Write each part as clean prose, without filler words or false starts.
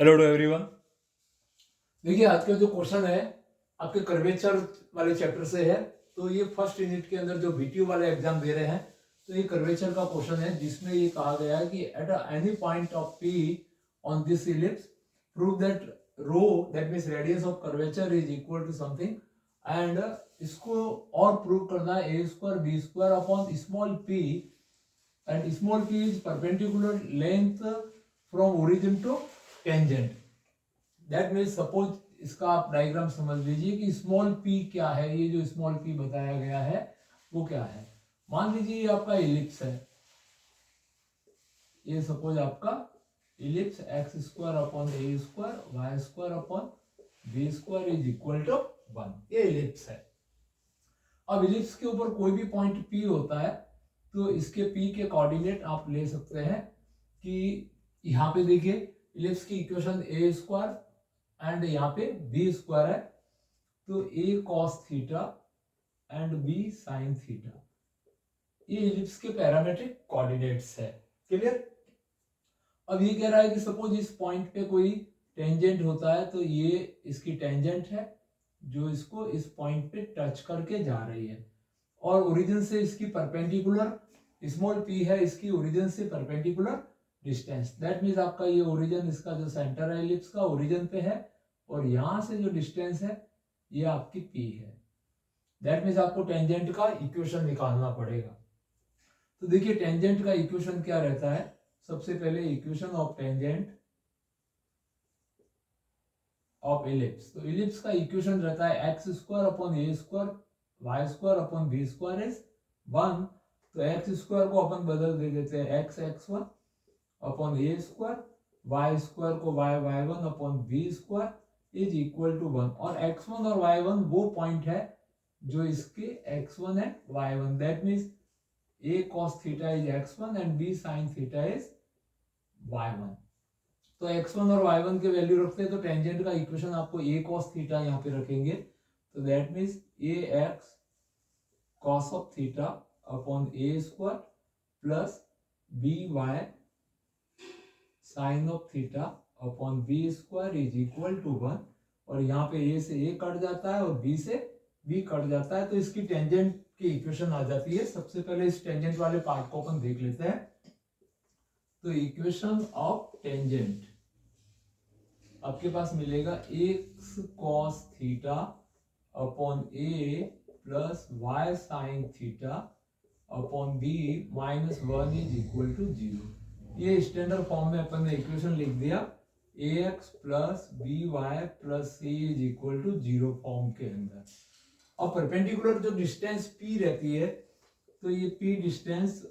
Hello to everyone. देखिए आज का जो क्वेश्चन है आपके कर्वेचर वाले चैप्टर से है। तो ये फर्स्ट यूनिट के अंदर जो बीटीयू वाले एग्जाम दे रहे हैं तो ये कर्वेचर का क्वेश्चन है जिसमें ये कहा गया है कि at any point of P on this ellipse prove that rho that means radius of curvature is equal to something and इसको और प्रूव करना है a square b square upon small p and small p is perpendicular length from origin to tangent. That mean suppose इसका आप diagram समझ लीजिए कि small P क्या है। ये जो स्मॉल पी बताया गया है वो क्या है। मान लीजिए ये आपका इलिप्स है, ये सपोज आपका ellipse x square upon a square y square upon b square is equal to 1। ये इलिप्स है। अब इलिप्स के ऊपर कोई भी पॉइंट पी होता है तो इसके पी के कोऑर्डिनेट आप ले सकते हैं कि यहाँ पे देखिए इलिप्स की इक्वेशन ए स्क्वायर एंड यहाँ पे बी स्क्वायर है तो a cos theta and b sin theta ये इलिप्स के पैरामेट्रिक कोऑर्डिनेट्स है। क्लियर। अब ये कह रहा है कि सपोज इस पॉइंट पे कोई टेंजेंट होता है तो ये इसकी टेंजेंट है जो इसको इस पॉइंट पे टच करके जा रही है और ओरिजिन से इसकी परपेंडिकुलर स्मॉल पी है, इसकी ओरिजिन से परपेंडिकुलर डिस्टेंस। दैट मीन्स आपका ये ओरिजिन इसका जो सेंटर है इलिप्स का ओरिजिन पे है और यहां से जो डिस्टेंस है ये आपकी पी है। दैट मीन्स आपको टेंजेंट का इक्वेशन निकालना पड़ेगा। तो देखिए टेंजेंट का इक्वेशन क्या रहता है। सबसे पहले equation of tangent of ellipse. तो इलिप्स का इक्वेशन रहता है x square upon a square y square upon b square is 1। तो एक्स स्क्वायर को अपन बदल दे देते हैं x x1 upon a square, y square को y1 upon b square is equal to 1। और x1 और y1 वो पॉइंट है जो इसके x1 and y1। That means a cos theta is x1 and b sin theta is y1। तो x1 और y1 के वैल्यू रखते हैं तो टेंजेंट का इक्वेशन आपको a cos थीटा यहाँ पे रखेंगे तो that means ax cos of theta upon a square plus by sine of theta upon b square is equal to 1। और यहाँ पे a से a कट जाता है और b से b कट जाता है तो इसकी टेंजेंट की इक्वेशन आ जाती है। सबसे पहले इस टेंजेंट वाले पार्ट को अपन देख लेते हैं। तो इक्वेशन ऑफ टेंजेंट आपके पास मिलेगा x cos theta upon a plus y sine theta upon b minus 1 is equal to 0। ये स्टैंडर्ड फॉर्म में अपन ने इक्वेशन लिख दिया ax plus by plus c is equal to 0 form के अंदर। और परपेंडिकुलर जो डिस्टेंस p रहती है तो ये p डिस्टेंस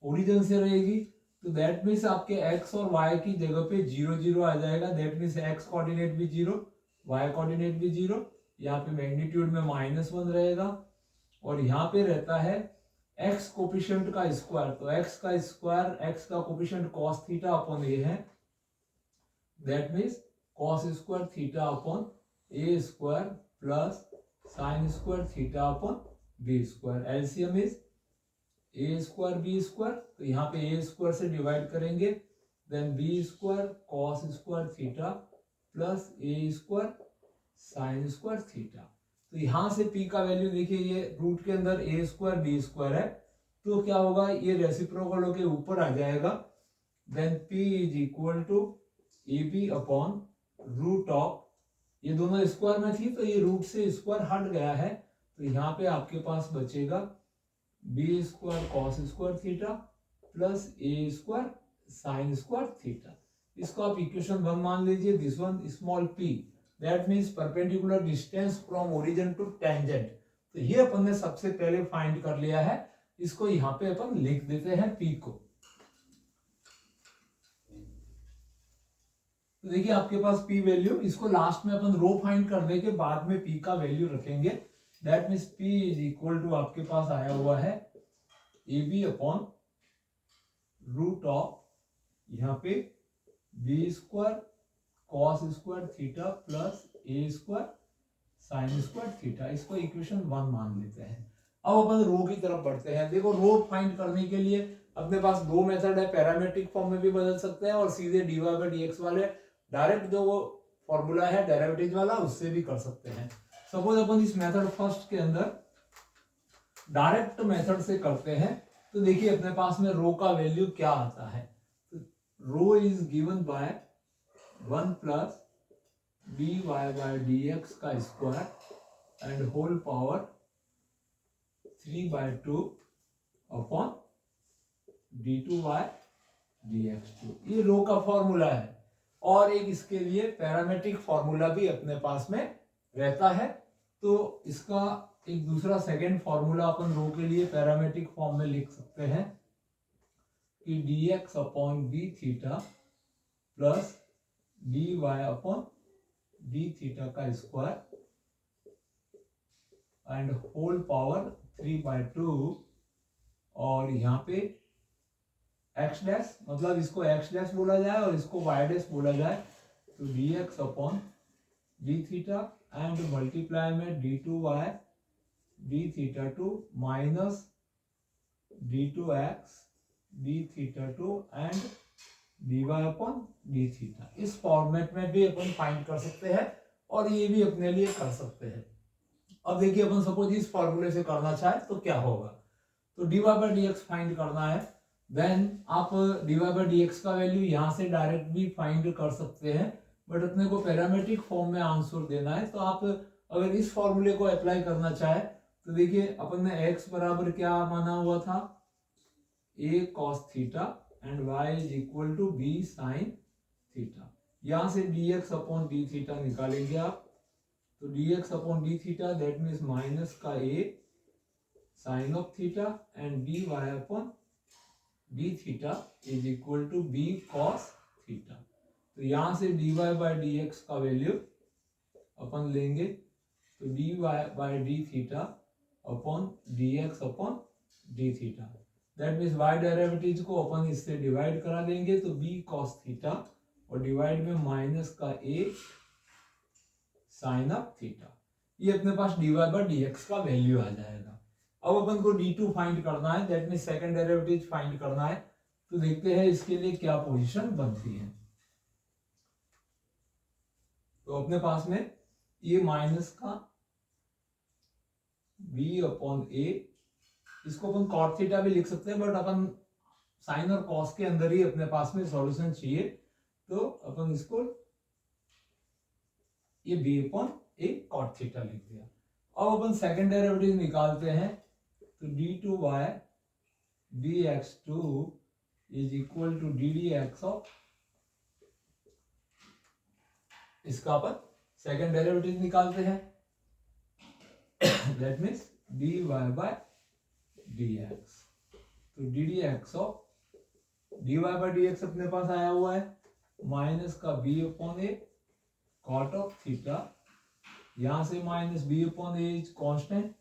ओरिजिन से रहेगी तो दैट मीन्स आपके x और y की जगह पे 0 0 आ जाएगा। दैट मीन्स x कोऑर्डिनेट भी 0 y कोऑर्डिनेट भी 0। यहाँ पे मैग्नीट्यूड में -1 रहेगा और यहाँ पे रहता है x कोफिशिएंट का स्क्वायर। तो x का स्क्वायर x का coefficient cos theta upon a है। That means cos square theta upon a square plus sine square theta upon b square. LCM is a square b square. तो यहाँ पे a स्क्वायर से divide करेंगे then b square cos square theta plus a square sign square theta. तो यहाँ से p का वैल्यू देखिए ये रूट के अंदर a स्क्वायर बी स्क्वायर है तो क्या होगा ये रेसिप्रोकल होके ऊपर आ जाएगा। Then p is equal to ab upon root of, ये दोनों स्क्वायर में थी तो ये रूट से स्क्वायर हट गया है तो यहाँ पे आपके पास बचेगा b square cos square theta plus a square sign square theta. इसको आप इक्वेशन 1 मान लीजिए। This one small p that means perpendicular distance from origin to tangent. तो ये अपन ने सबसे पहले फाइंड कर लिया है। इसको यहाँ पे अपन लिख देते हैं p को। तो देखिए आपके पास p वैल्यू, इसको लास्ट में अपन रो फाइंड करने के बाद में p का वैल्यू रखेंगे। That means p is equal to आपके पास आया हुआ है a b upon root of यहाँ पे b square cos square theta plus a square sign square theta. इसको इक्वेशन 1 मान लेते हैं। अब अपन रो की तरफ बढ़ते हैं। देखो रो फाइंड करने के लिए अपने पास दो मेथड है, पैरामेट्रिक फॉर्म में भी बदल सकते हैं और सीधे dy/dx वाले डायरेक्ट जो वो फॉर्मूला है डेरिवेटिव वाला उससे भी कर सकते हैं। सपोज अपन इस मेथड फर्स्ट के अंदर डायरेक्ट मेथड से करते हैं तो देखिए अपने पास में रो का वैल्यू क्या आता है। Rho is given by 1 plus dy by dx का square and whole power 3/2 upon d2 by dx2। ये रो का फॉर्मूला है और एक इसके लिए पैरामेट्रिक फॉर्मूला भी अपने पास में रहता है। तो इसका एक दूसरा सेकंड फॉर्मूला अपन रो के लिए पैरामेट्रिक फॉर्म में लिख सकते हैं कि dx upon d theta plus dy upon d theta का स्क्वायर एंड होल पावर 3/2 और यहाँ पे x डैश, मतलब इसको x डैश बोला जाए और इसको y डैश बोला जाए तो dx upon d theta and multiply में d2 y d theta 2 minus d2x d theta 2 and dy upon d theta. इस फॉर्मेट में भी अपन फाइंड कर सकते हैं और ये भी अपने लिए कर सकते हैं। अब देखिए अपन सपोज इस फॉर्मूले से करना चाहे तो क्या होगा, तो dy बाय dx फाइंड करना है, देन आप dy बाय dx का वैल्यू यहाँ से डायरेक्ट भी फाइंड कर सकते हैं, बट अपने को पैरामेट्रिक फॉर्म में आंसर देना है। तो आप अगर इस फॉर्मूले को अप्लाई करना चाहे तो देखिए अपन ने x बराबर क्या माना हुआ था, a cos theta and y is equal to b sin theta. यहाँ से dx अपॉन d थीटा निकालेंगे आप, तो dx upon d theta that means minus का a sine of theta and dy upon d theta is equal to b cos theta. तो यहाँ से dy by dx का वैल्यू अपन लेंगे तो dy by d theta upon dx upon d theta, that means y derivative को अपन इससे डिवाइड करा देंगे तो b cos थीटा और डिवाइड में माइनस का a साइन ऑफ थीटा। ये अपने पास dy बाय dx का वैल्यू आ जाएगा। अब अपन को d2 फाइंड करना है, that means second derivative find करना है। तो देखते हैं इसके लिए क्या पोजीशन बनती है। तो अपने पास में ये माइनस का b अपॉन a, इसको अपन cot थीटा भी लिख सकते हैं, बट अपन साइन और कॉस के अंदर ही अपने पास में सॉल्यूशन चाहिए, तो अपन इसको ये b upon a cot theta लिख दिया। अब अपन सेकंड डेरिवेटिव निकालते हैं तो d2 by dx2 is equal to ddx of, इसका अपन सेकंड डेरिवेटिव निकालते हैं that means dy by dx। तो ddx of dy by dx अपने पास आया हुआ है माइनस का b upon a cot of theta, यहां से minus b upon a is constant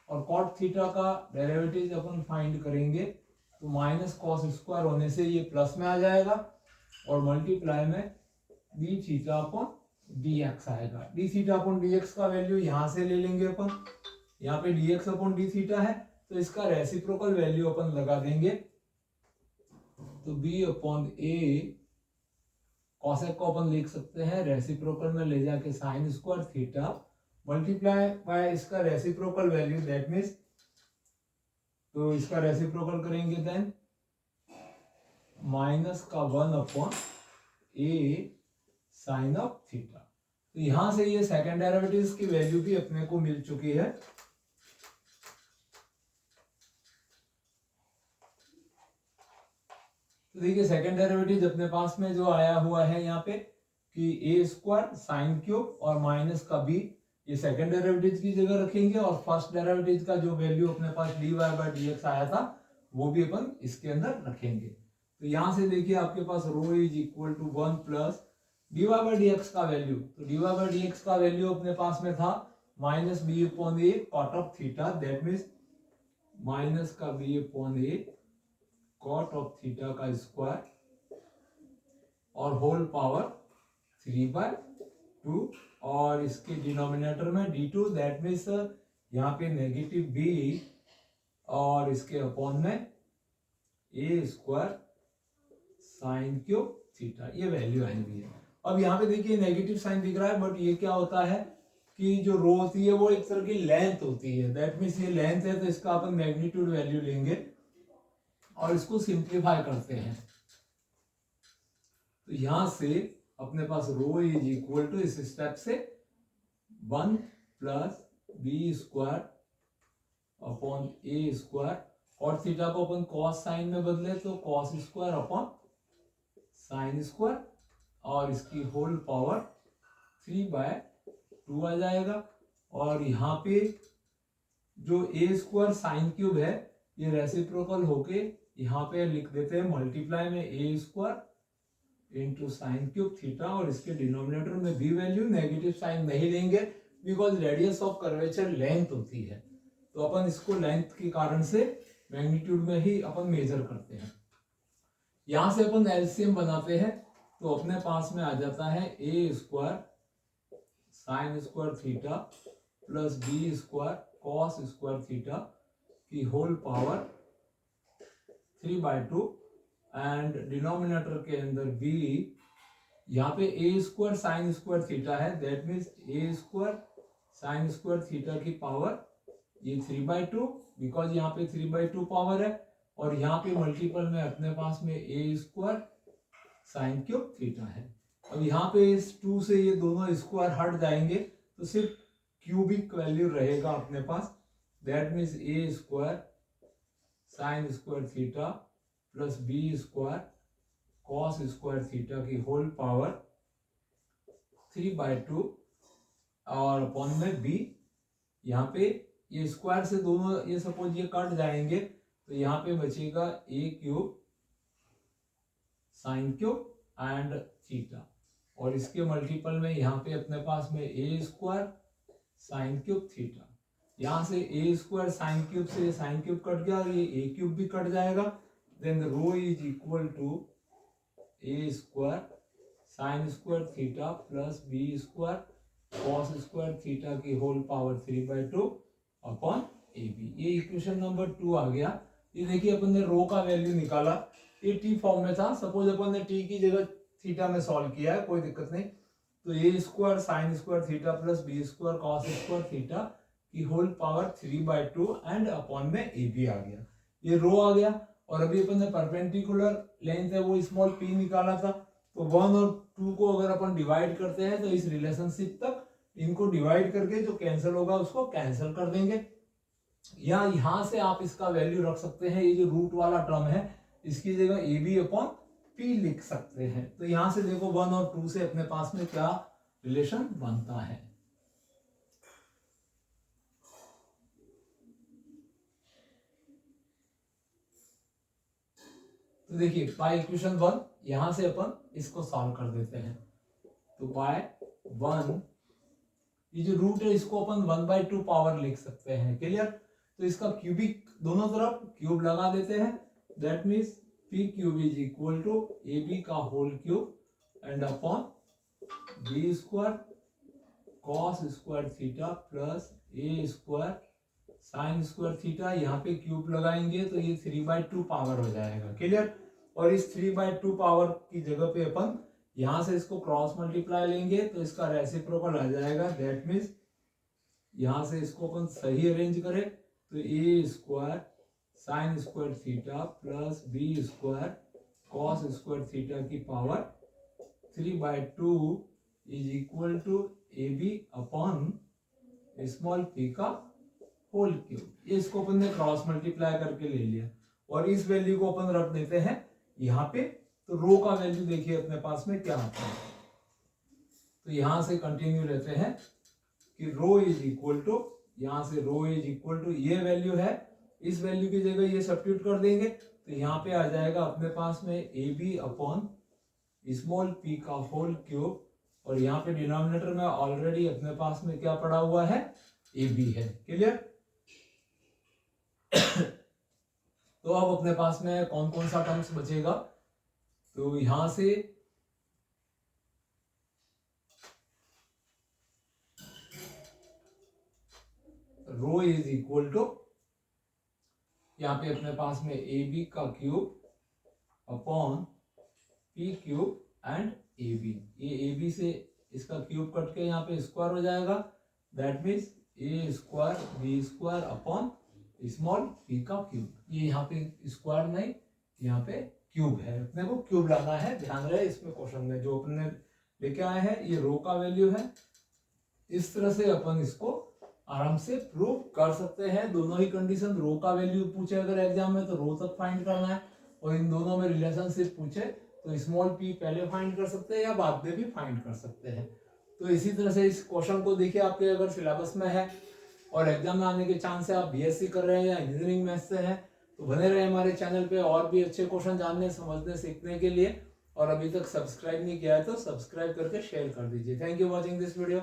और cot थीटा का डेरिवेटिव अपन फाइंड करेंगे तो माइनस cos स्क्वायर होने से ये प्लस में आ जाएगा और मल्टीप्लाई में d थीटा अपॉन dx आएगा। d थीटा अपॉन dx का वैल्यू यहां से ले लेंगे अपन, यहाँ पे dx अपॉन d थीटा है तो इसका रेसिप्रोकल वैल्यू अपन लगा देंगे तो b अपॉन a कॉसेक को अपन लिख सकते हैं रेसिप्रोकल में ले जाके sine square theta multiply by इसका रेसिप्रोकल वैल्यू दैट मीन्स, तो इसका रेसिप्रोकल करेंगे देन माइनस का 1 upon a sine of theta. तो यहां से ये सेकंड डेरिवेटिव्स की वैल्यू भी अपने को मिल चुकी है। तो देखिए सेकंड डेरिवेटिव अपने पास में जो आया हुआ है यहाँ पे कि a स्क्वायर साइन क्यूब और माइनस का b, ये सेकंड डेरिवेटिव की जगह रखेंगे और फर्स्ट डेरिवेटिव का जो वैल्यू अपने पास dy बाय dx आया था वो भी अपन इसके अंदर रखेंगे। तो यहां से देखिए आपके पास rho is equal to 1 plus dy by dx का वैल्यू, तो dy बाय dx का वैल्यू अपने पास में था minus b upon a cot of theta that means minus का b upon a cot of theta का स्क्वायर और होल पावर 3/2 और इसके डिनोमिनेटर में d2 दैट मीन्स यहाँ पे नेगेटिव b और इसके अपॉन में a square sin cube theta, ये वैल्यू आई हुई है। अब यहाँ पे देखिए नेगेटिव साइन दिख रहा है, बट ये क्या होता है कि जो रो होती है वो एक तरह की लेंथ होती है, दैट मीन्स ये लेंथ है, तो इसका अपन मैग्नीट्यूड वैल्यू लेंगे और इसको सिंप्लीफाई करते हैं। तो यहां से अपने पास रो इज इक्वल टू इस स्टेप से 1 plus b square upon a square, और थीटा को अपन कॉस साइन में बदले तो cos square upon sine square, और इसकी होल पावर 3/2 आ जाएगा। और यहाँ पे जो ए स्क्वायर साइन क्यूब है ये रेसिप्रोकल होके यहाँ पे लिख देते हैं मल्टीप्लाई में a square into sin cube theta, और इसके डिनोमिनेटर में बी वैल्यू, नेगेटिव साइन नहीं लेंगे because radius of curvature length होती है, तो अपन इसको लेंथ के कारण से मैग्नीट्यूड में ही अपन मेजर करते हैं। यहां से अपन एलसीएम बनाते हैं तो अपने पास में आ जाता है a square sign square theta plus b square cos square theta की होल पावर 3/2, एंड डिनोमिनेटर के अंदर b, यहाँ पे a square sign square theta है, that means a square sign square theta की पावर ये 3/2, बिकॉज यहाँ पे 3/2 पावर है, और यहाँ पे मल्टीपल में अपने पास में a square sin cube theta है। अब यहाँ पे इस 2 से ये दोनों स्क्वायर हट जाएंगे तो सिर्फ क्यूबिक वैल्यू रहेगा अपने पास, that means a square sign square theta plus b square cos square theta की होल पावर 3/2, और अपॉन में बी, यहाँ पे ये स्क्वायर से दोनों ये सपोज ये कट जाएंगे तो यहाँ पे बचेगा a cube sin cube and theta, और इसके मल्टीपल में यहाँ पे अपने पास में a square sin cube theta, यहाँ से ए स्क्वायर साइन क्यूब से साइन क्यूब कट गया और ये ए क्यूब भी कट जाएगा, then rho is equal to a square sign square theta plus b square cos square theta की whole power 3/2 upon a b. ये equation number 2 आ गया। ये देखिए अपन ने रो का वैल्यू निकाला, ये टी फॉर्म में था, सपोज अपन ने टी की जगह थीटा में सॉल्व किया है, कोई दिक्कत नहीं, तो a square sign square theta plus b square cos square theta की होल पावर 3/2 एंड अपॉन में ए बी आ गया, ये रो आ गया। और अभी अपन ने परपेंडिकुलर लेंथ है वो स्मॉल पी निकाला था, तो 1 और 2 को अगर अपन डिवाइड करते हैं तो इस रिलेशनशिप तक इनको डिवाइड करके जो कैंसिल होगा उसको कैंसिल कर देंगे, या यहां से आप इसका वैल्यू रख सकते हैं, ये जो रूट वाला टर्म है इसकी जगह ए बी अपॉन पी लिख सकते हैं। तो यहां से देखो 1 और 2 से अपने पास में क्या रिलेशन बनता है। तो देखिए बाय इक्वेशन 1 यहां से अपन इसको सॉल्व कर देते हैं, तो बाय 1 ये जो रूट है इसको अपन 1/2 पावर लिख सकते हैं, क्लियर। तो इसका क्यूबिक दोनों तरफ क्यूब लगा देते हैं, that means p cube is equal to a b का whole cube and upon b square cos square theta plus a square sign square theta, यहाँ पे क्यूब लगाएंगे तो ये 3/2 पावर हो जाएगा, क्लियर। और इस 3/2 पावर की जगह पे अपन यहां से इसको क्रॉस मल्टीप्लाई लेंगे तो इसका रेसिप्रोकल आ जाएगा, दैट मीन्स यहां से इसको अपन सही अरेंज करें तो a square sign square theta plus b square cos square theta की power 3/2 is equal to a b upon small p का होल क्यूब। इसको अपन ने क्रॉस मल्टीप्लाई करके ले लिया और इस वैल्यू को अपन रख देते हैं यहाँ पे, तो रो का वैल्यू देखिए अपने पास में क्या आता है। तो यहां से कंटिन्यू लेते हैं कि रो इज इक्वल टू, यहां से रो इज इक्वल टू ये वैल्यू है, इस वैल्यू की जगह ये सब्स्टिट्यूट कर देंगे तो यहाँ पे आ जाएगा अपने पास में a b upon small p का होल क्यूब, और यहाँ पे डिनोमिनेटर में ऑलरेडी अपने पास में क्या पड़ा हुआ है, ए बी है, क्लियर। तो अब अपने पास में कौन कौन सा टर्म्स बचेगा, तो यहां से रो इज इक्वल टू, यहाँ पे अपने पास में ए बी का cube upon p cube and a b, ये ए बी से इसका क्यूब कट के यहाँ पे स्क्वायर हो जाएगा, that means a square b square upon small b का क्यूब। ये यहाँ पे स्क्वायर नहीं, यहाँ पे क्यूब है, अपने को क्यूब लाना है। ध्यान रहे इसमें क्वेश्चन में जो अपने लेके आए हैं ये रो का वैल्यू है। इस तरह से अपन इसको आराम से प्रूव कर सकते हैं। दोनों ही कंडीशन, रो का वैल्यू पूछे अगर एग्जाम में तो रो तक फाइंड करना है, और इन दोनों में रिलेशनशिप पूछे तो स्मॉल पी पहले फाइंड कर सकते हैं या बाद में भी फाइंड कर सकते हैं। तो इसी तरह से इस क्वेश्चन को देखिए, आपके अगर सिलेबस में है और एग्जाम में आने के चांस है, आप बीएससी कर रहे हैं या इंजीनियरिंग मैथ्स से हैं, तो बने रहे हमारे चैनल पे और भी अच्छे क्वेश्चन जानने, समझने, सीखने के लिए। और अभी तक सब्सक्राइब नहीं किया है तो सब्सक्राइब करके शेयर कर दीजिए। Thank you watching this video.